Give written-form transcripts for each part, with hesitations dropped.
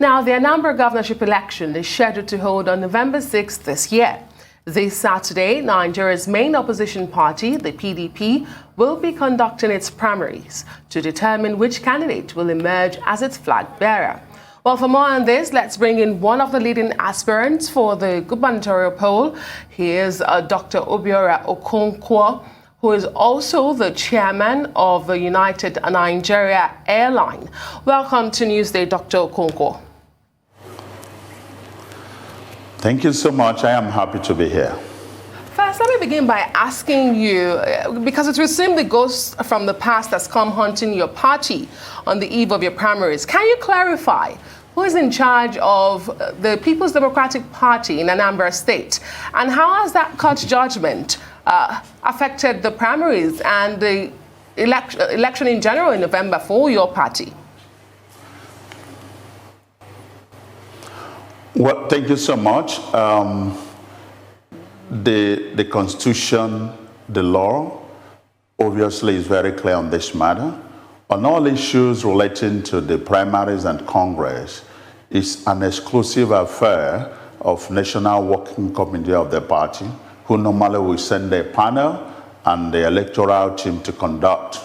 Now, the Anambra governorship election is scheduled to hold on November 6th this year. This Saturday, Nigeria's main opposition party, the PDP, will be conducting its primaries to determine which candidate will emerge as its flag bearer. Well, for more on this, let's bring in one of the leading aspirants for the gubernatorial poll. He is Dr. Obiora Okonkwo, who is also the chairman of the United Nigeria Airline. Welcome to Newsday, Dr. Okonkwo. Thank you so much. I am happy to be here. First, let me begin by asking you, because it will seem the ghost from the past has come haunting your party on the eve of your primaries. Can you clarify who is in charge of the People's Democratic Party in Anambra State? And how has that court judgment affected the primaries and the election in general in November for your party? Well, thank you so much. The Constitution, the law, obviously is very clear on this matter. On all issues relating to the primaries and Congress, it's an exclusive affair of National Working Committee of the party, who normally will send a panel and the electoral team to conduct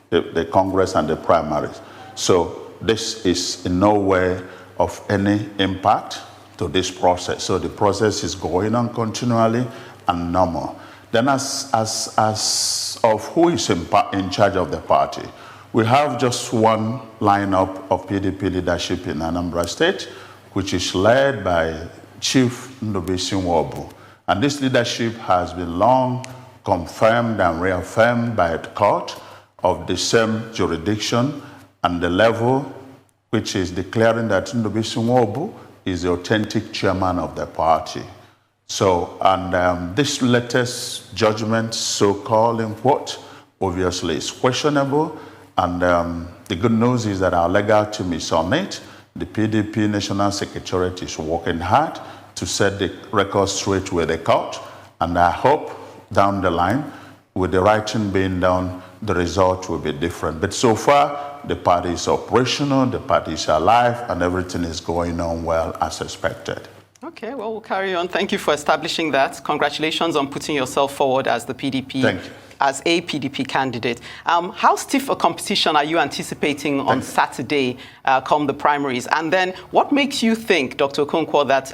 the Congress and the primaries. So this is in no way of any impact to this process. So the process is going on continually and normal. Then as of who is in charge of the party, we have just one lineup of PDP leadership in Anambra State, which is led by Chief Ndubisi Nwobu. And this leadership has been long confirmed and reaffirmed by the court of the same jurisdiction and the level, which is declaring that Ndubisi Nwobu is the authentic chairman of the party. So, and this latest judgment, so-called in quote, obviously is questionable. And the good news is that our legal team is on it. The PDP National Secretariat is working hard to set the record straight with the court. And I hope down the line, with the writing being done, the result will be different. But so far, the party is operational, the party is alive, and everything is going on well as expected. Okay, well, we'll carry on. Thank you for establishing that. Congratulations on putting yourself forward as the PDP. Thank you. As a PDP candidate. How stiff a competition are you anticipating on Saturday come the primaries? And then what makes you think, Dr. Okonkwo, that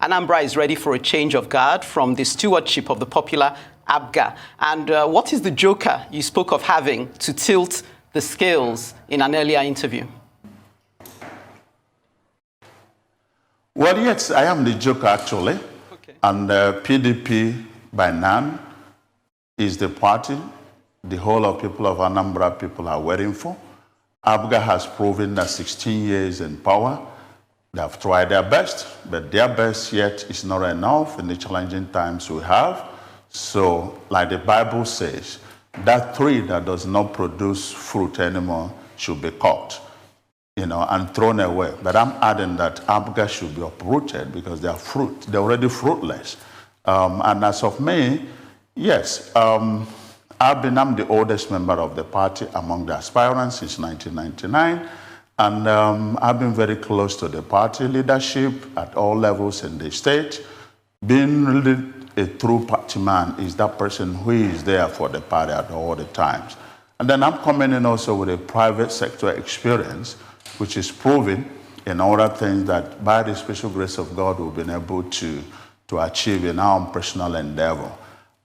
Anambra is ready for a change of guard from the stewardship of the popular APGA? And what is the joker you spoke of having to tilt the scales in an earlier interview? Well, yes, I am the joker actually. Okay. And PDP by now is the party the whole of people of Anambra people are waiting for. APGA has proven that 16 years in power, they have tried their best, but their best yet is not enough in the challenging times we have. So, like the Bible says, that tree that does not produce fruit anymore should be cut, and thrown away. But I'm adding that APGA should be uprooted because they're already fruitless. And as of me, yes, I'm the oldest member of the party among the aspirants since 1999. And I've been very close to the party leadership at all levels in the state. Being really a true party man is that person who is there for the party at all the times. And then I'm coming in also with a private sector experience, which is proven in other things that by the special grace of God we've been able to achieve in our own personal endeavor.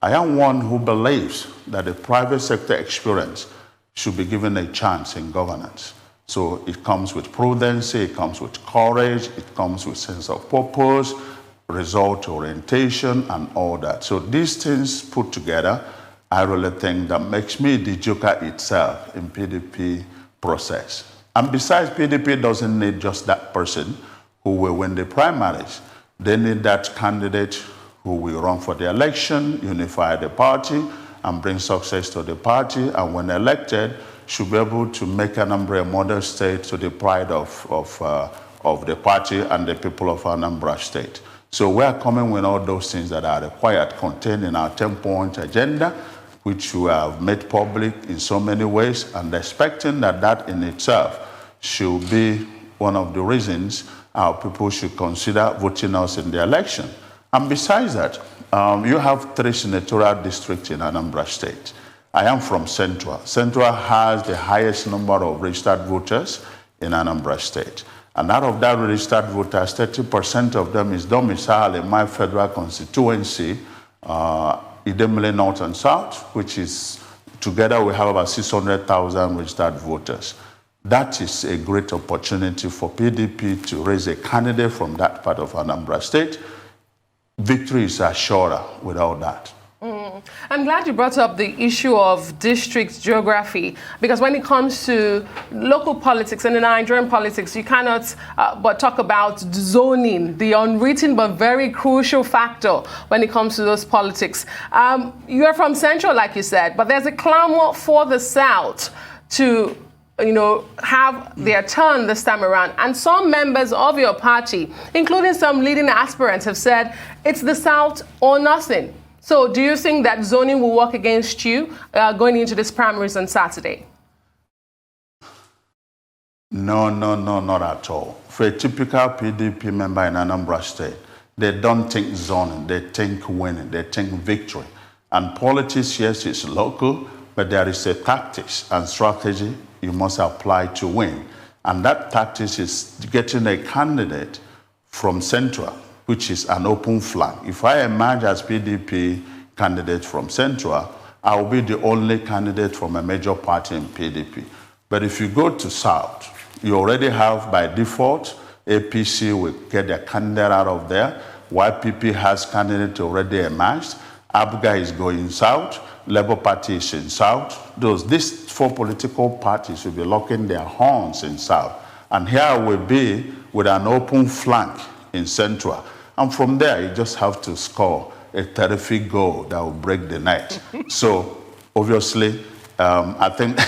I am one who believes that the private sector experience should be given a chance in governance. So it comes with prudence, it comes with courage, it comes with sense of purpose, result orientation, and all that. So these things put together, I really think that makes me the joker itself in PDP process. And besides, PDP doesn't need just that person who will win the primaries. They need that candidate who will run for the election, unify the party, and bring success to the party, and when elected, should be able to make Anambra a model state to the pride of the party and the people of Anambra State. So we are coming with all those things that are required, contained in our 10-point agenda, which we have made public in so many ways, and expecting that that in itself should be one of the reasons our people should consider voting us in the election. And besides that, you have 3 senatorial districts in Anambra State. I am from Central. Central has the highest number of registered voters in Anambra State. And out of that registered voters, 30% of them is domiciled in my federal constituency, Idemili North and South, which is, together we have about 600,000 registered voters. That is a great opportunity for PDP to raise a candidate from that part of Anambra State. Victory is assured without that. I'm glad you brought up the issue of district geography, because when it comes to local politics and the Nigerian politics, you cannot but talk about zoning, the unwritten but very crucial factor when it comes to those politics. You're from Central, like you said, but there's a clamor for the South to have their turn this time around. And some members of your party, including some leading aspirants, have said it's the South or nothing. So do you think that zoning will work against you going into this primaries on Saturday? No, not at all. For a typical PDP member in Anambra State, they don't think zoning, they think winning, they think victory. And politics, yes, it's local, but there is a tactics and strategy you must apply to win. And that tactics is getting a candidate from Central, which is an open flank. If I emerge as PDP candidate from Central, I will be the only candidate from a major party in PDP. But if you go to South, you already have, by default, APC will get their candidate out of there. YPP has candidate already emerged. APGA is going South. Labour Party is in South. These 4 political parties will be locking their horns in South. And here will be with an open flank in Central. And from there, you just have to score a terrific goal that will break the net. So, obviously, I think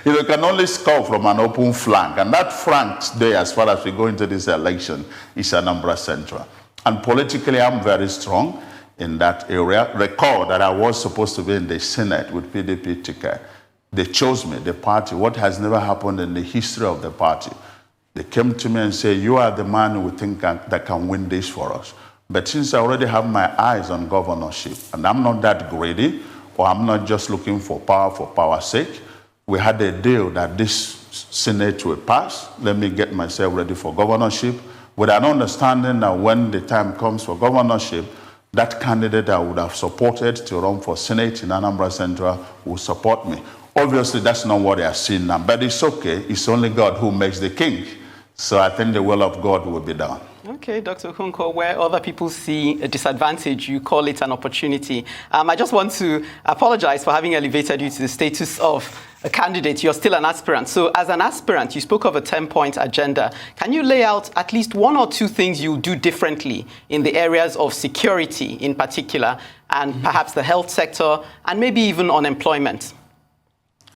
you can only score from an open flank. And that flank today, as far as we go into this election, is Anambra Central. And politically, I'm very strong in that area. Recall that I was supposed to be in the Senate with PDP ticket. They chose me, the party, what has never happened in the history of the party. They came to me and said, you are the man we think that can win this for us. But since I already have my eyes on governorship, and I'm not that greedy, or I'm not just looking for power's sake, we had a deal that this Senate will pass. Let me get myself ready for governorship, with an understanding that when the time comes for governorship, that candidate I would have supported to run for Senate in Anambra Central will support me. Obviously, that's not what they are seeing now, but it's okay. It's only God who makes the king. So I think the will of God will be done. Okay, Dr. Okonkwo, where other people see a disadvantage, you call it an opportunity. I just want to apologize for having elevated you to the status of a candidate. You're still an aspirant. So as an aspirant, you spoke of a 10-point agenda. Can you lay out at least 1 or 2 things you do differently in the areas of security in particular, and perhaps the health sector, and maybe even unemployment?